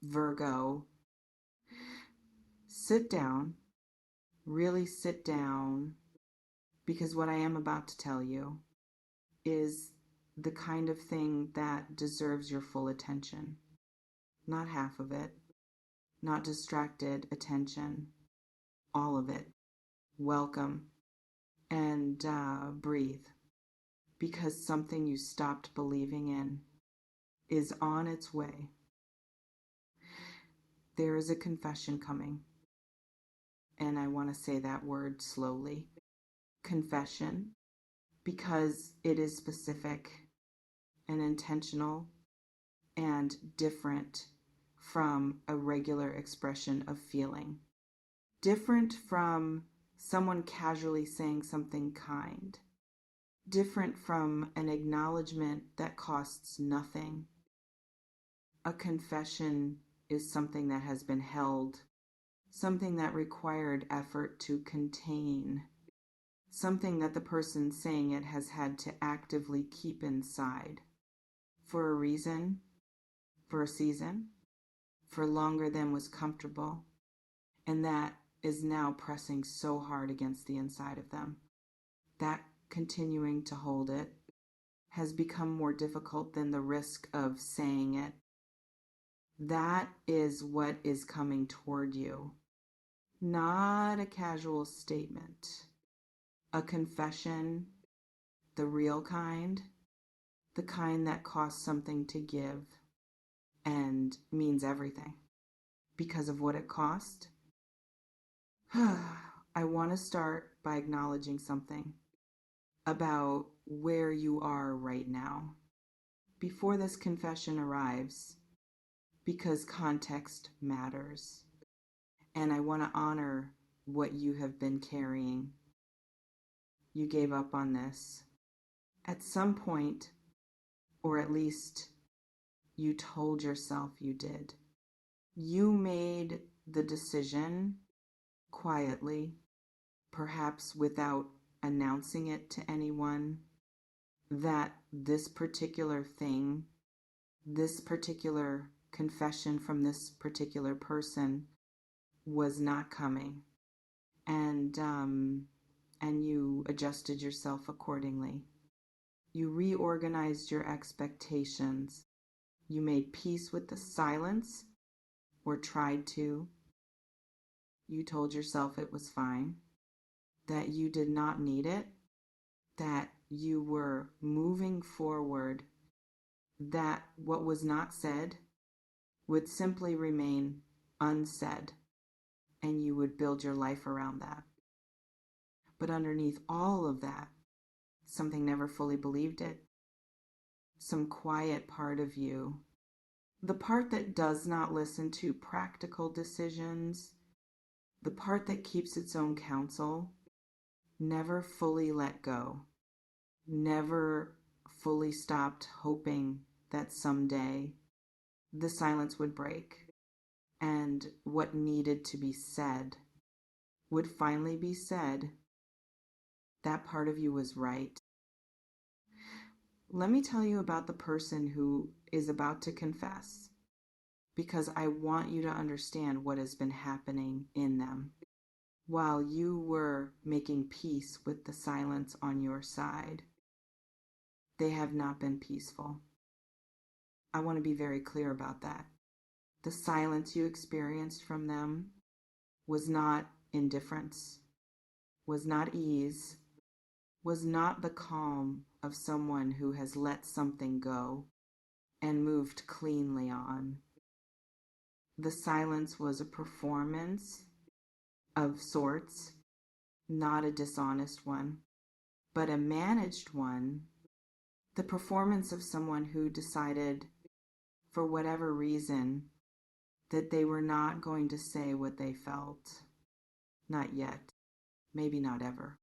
Virgo, sit down, really sit down, because what I am about to tell you is the kind of thing that deserves your full attention. Not half of it, not distracted attention, all of it. Welcome and breathe, because something you stopped believing in is on its way. There is a confession coming, and I want to say that word slowly. Confession, because it is specific and intentional and different from a regular expression of feeling. Different from someone casually saying something kind. Different from an acknowledgement that costs nothing. A confession is something that has been held, something that required effort to contain, something that the person saying it has had to actively keep inside for a reason, for a season, for longer than was comfortable, and that is now pressing so hard against the inside of them. That continuing to hold it has become more difficult than the risk of saying it. That is what is coming toward you. Not a casual statement. A confession, the real kind, the kind that costs something to give and means everything because of what it cost. I want to start by acknowledging something about where you are right now before this confession arrives, because context matters. And I want to honor what you have been carrying. You gave up on this at some point, or at least you told yourself you did. You made the decision quietly, perhaps without announcing it to anyone, that this particular thing, this particular confession from this particular person was not coming. And you adjusted yourself accordingly. You reorganized your expectations. You made peace with the silence, or tried to. You told yourself it was fine, that you did not need it, that you were moving forward, that what was not said would simply remain unsaid, and you would build your life around that. But underneath all of that, something never fully believed it. Some quiet part of you, the part that does not listen to practical decisions, the part that keeps its own counsel, never fully let go, never fully stopped hoping that someday the silence would break and what needed to be said would finally be said. That part of you was right. Let me tell you about the person who is about to confess, because I want you to understand what has been happening in them while you were making peace with the silence on your side. They have not been peaceful. I want to be very clear about that. The silence you experienced from them was not indifference, was not ease, was not the calm of someone who has let something go and moved cleanly on. The silence was a performance of sorts, not a dishonest one, but a managed one. The performance of someone who decided, for whatever reason, that they were not going to say what they felt. Not yet, maybe not ever.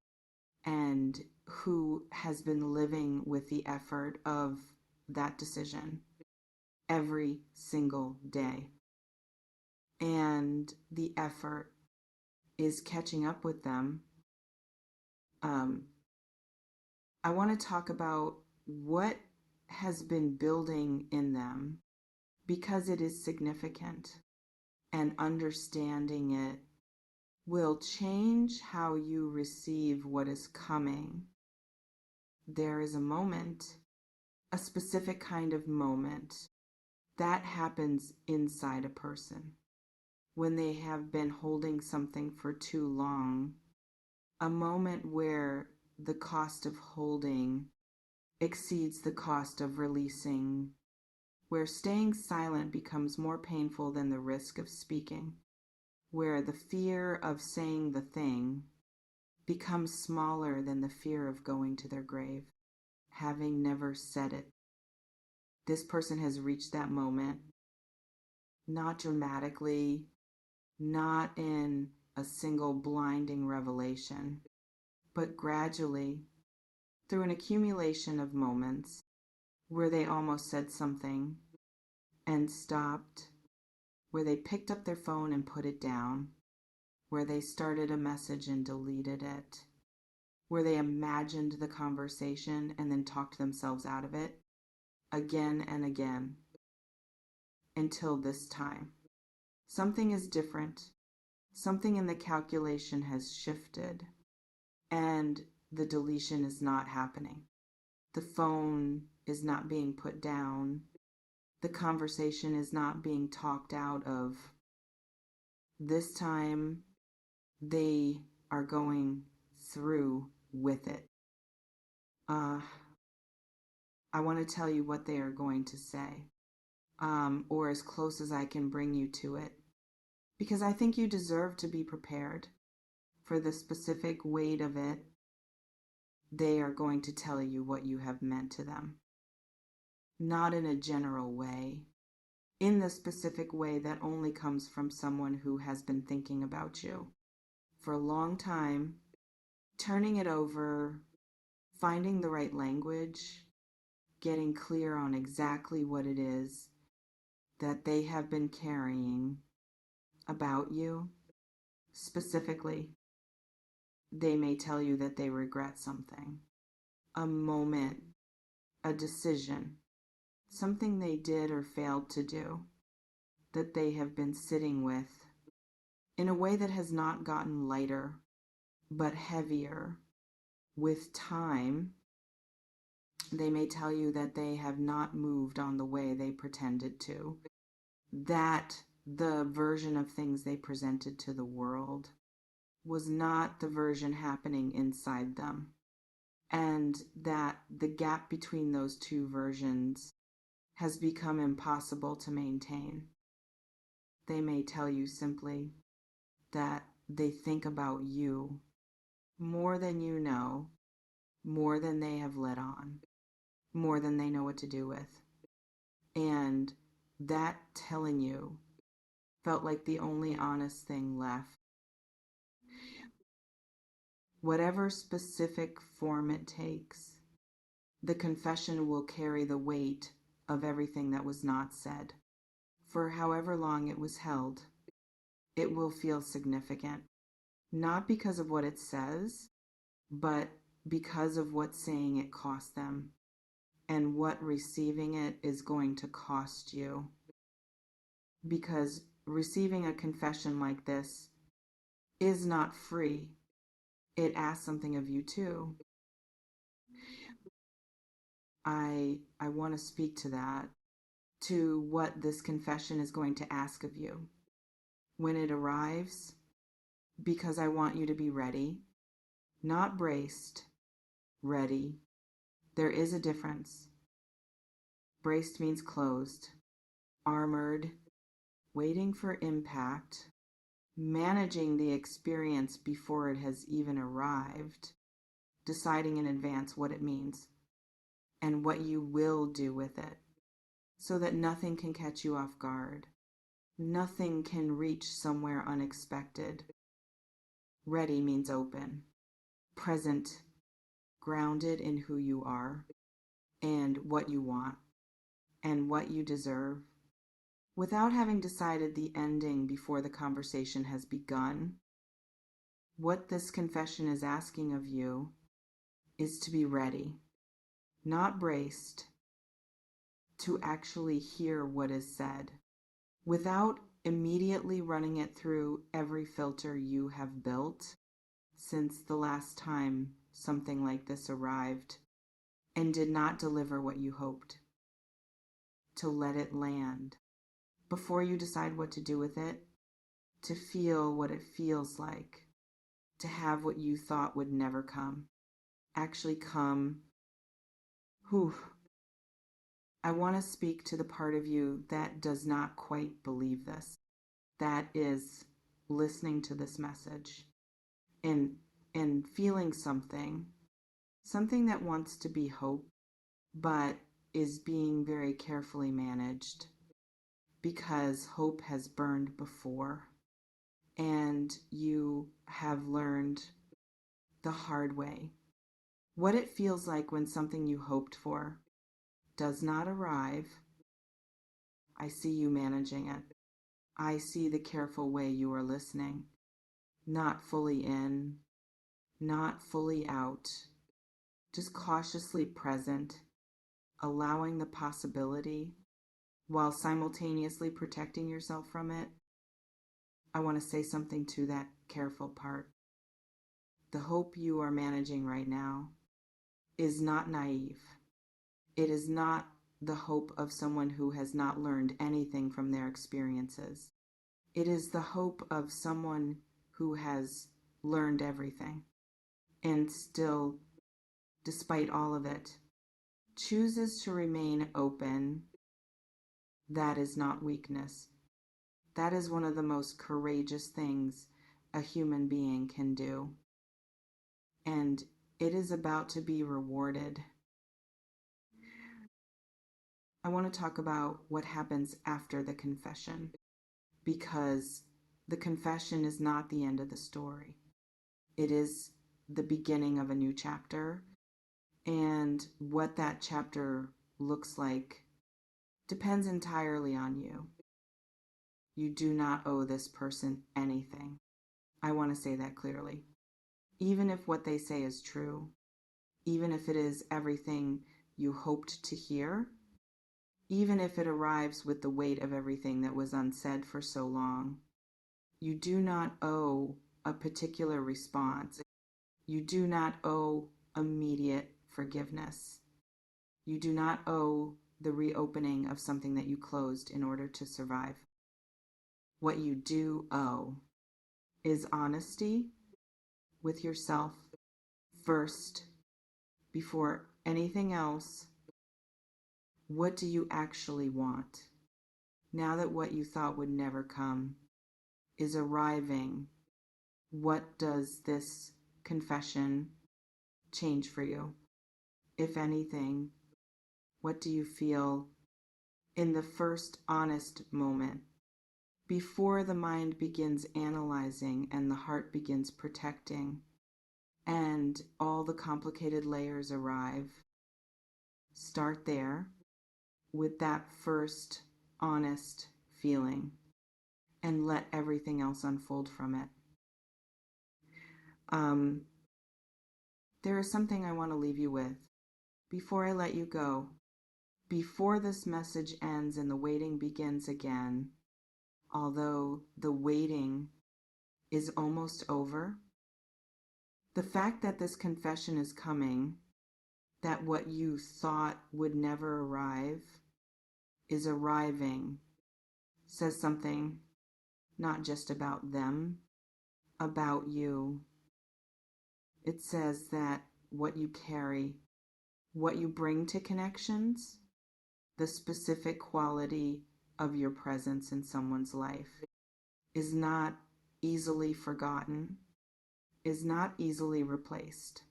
And who has been living with the effort of that decision every single day. And the effort is catching up with them. I want to talk about what has been building in them because it is significant, and understanding it will change how you receive what is coming. There is a moment, a specific kind of moment that happens inside a person when they have been holding something for too long, a moment where the cost of holding exceeds the cost of releasing, where staying silent becomes more painful than the risk of speaking, where the fear of saying the thing becomes smaller than the fear of going to their grave, having never said it. This person has reached that moment, not dramatically, not in a single blinding revelation, but gradually, through an accumulation of moments where they almost said something and stopped, where they picked up their phone and put it down, where they started a message and deleted it, where they imagined the conversation and then talked themselves out of it again and again until this time. Something is different. Something in the calculation has shifted, and the deletion is not happening. The phone is not being put down. The conversation is not being talked out of. This time, they are going through with it. I want to tell you what they are going to say, or as close as I can bring you to it, because I think you deserve to be prepared for the specific weight of it. They are going to tell you what you have meant to them, not in a general way, in the specific way that only comes from someone who has been thinking about you for a long time, turning it over, finding the right language, getting clear on exactly what it is that they have been carrying about you. Specifically, they may tell you that they regret something, a moment, a decision, something they did or failed to do that they have been sitting with in a way that has not gotten lighter, but heavier with time. They may tell you that they have not moved on the way they pretended to, that the version of things they presented to the world was not the version happening inside them, and that the gap between those two versions has become impossible to maintain. They may tell you simply that they think about you more than you know, more than they have let on, more than they know what to do with. And that telling you felt like the only honest thing left. Whatever specific form it takes, the confession will carry the weight of everything that was not said. For however long it was held, it will feel significant, not because of what it says, but because of what saying it cost them and what receiving it is going to cost you. Because receiving a confession like this is not free. It asks something of you too. I want to speak to that, to what this confession is going to ask of you when it arrives, because I want you to be ready, not braced, ready. There is a difference. Braced means closed, armored, waiting for impact, managing the experience before it has even arrived, deciding in advance what it means and what you will do with it, so that nothing can catch you off guard. Nothing can reach somewhere unexpected. Ready means open, present, grounded in who you are and what you want and what you deserve, without having decided the ending before the conversation has begun. What this confession is asking of you is to be ready, not braced, to actually hear what is said without immediately running it through every filter you have built since the last time something like this arrived and did not deliver what you hoped. To let it land before you decide what to do with it, to feel what it feels like, to have what you thought would never come, actually come. Whew. I want to speak to the part of you that does not quite believe this, that is listening to this message and feeling something that wants to be hope, but is being very carefully managed because hope has burned before and you have learned the hard way what it feels like when something you hoped for does not arrive. I see you managing it. I see the careful way you are listening, not fully in, not fully out, just cautiously present, allowing the possibility while simultaneously protecting yourself from it. I want to say something to that careful part. The hope you are managing right now is not naive. It is not the hope of someone who has not learned anything from their experiences. It is the hope of someone who has learned everything and still, despite all of it, chooses to remain open. That is not weakness. That is one of the most courageous things a human being can do. And it is about to be rewarded. I want to talk about what happens after the confession, because the confession is not the end of the story. It is the beginning of a new chapter, and what that chapter looks like depends entirely on you. You do not owe this person anything. I want to say that clearly. Even if what they say is true, even if it is everything you hoped to hear, even if it arrives with the weight of everything that was unsaid for so long, you do not owe a particular response. You do not owe immediate forgiveness. You do not owe the reopening of something that you closed in order to survive. What you do owe is honesty with yourself first, before anything else. What do you actually want? Now that what you thought would never come is arriving, what does this confession change for you? If anything, what do you feel in the first honest moment, before the mind begins analyzing and the heart begins protecting and all the complicated layers arrive? Start there with that first honest feeling and let everything else unfold from it. There is something I want to leave you with before I let you go. Before this message ends and the waiting begins again, although the waiting is almost over, the fact that this confession is coming, that what you thought would never arrive is arriving, says something not just about them, about you. It says that what you carry, what you bring to connections, the specific quality of your presence in someone's life is not easily forgotten, is not easily replaced,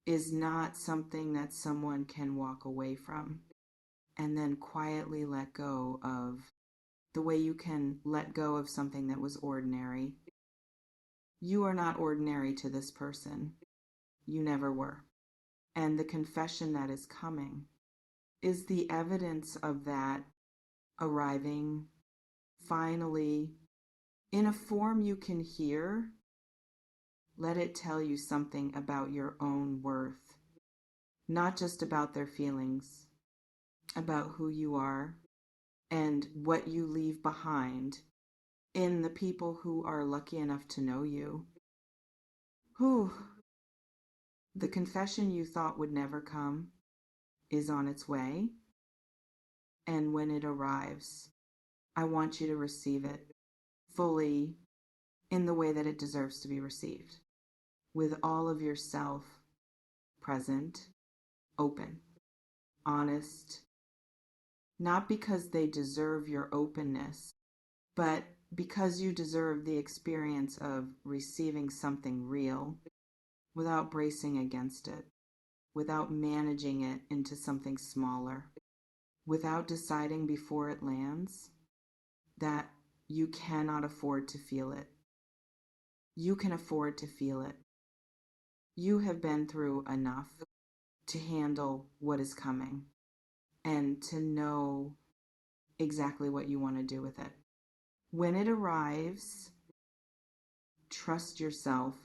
is not something that someone can walk away from and then quietly let go of, the way you can let go of something that was ordinary. You are not ordinary to this person. You never were. And the confession that is coming is the evidence of that arriving finally in a form you can hear. Let it tell you something about your own worth, not just about their feelings. about who you are and what you leave behind in the people who are lucky enough to know you. Whew, the confession you thought would never come is on its way. And when it arrives, I want you to receive it fully in the way that it deserves to be received, with all of yourself present, open, honest, not because they deserve your openness, but because you deserve the experience of receiving something real without bracing against it, without managing it into something smaller, without deciding before it lands that you cannot afford to feel it. You can afford to feel it. You have been through enough to handle what is coming and to know exactly what you want to do with it. When it arrives, trust yourself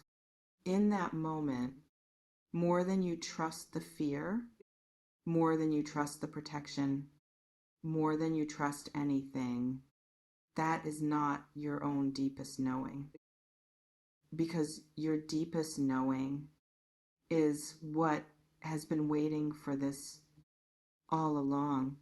in that moment more than you trust the fear, more than you trust the protection, more than you trust anything. That is not your own deepest knowing. Because your deepest knowing is what has been waiting for this all along.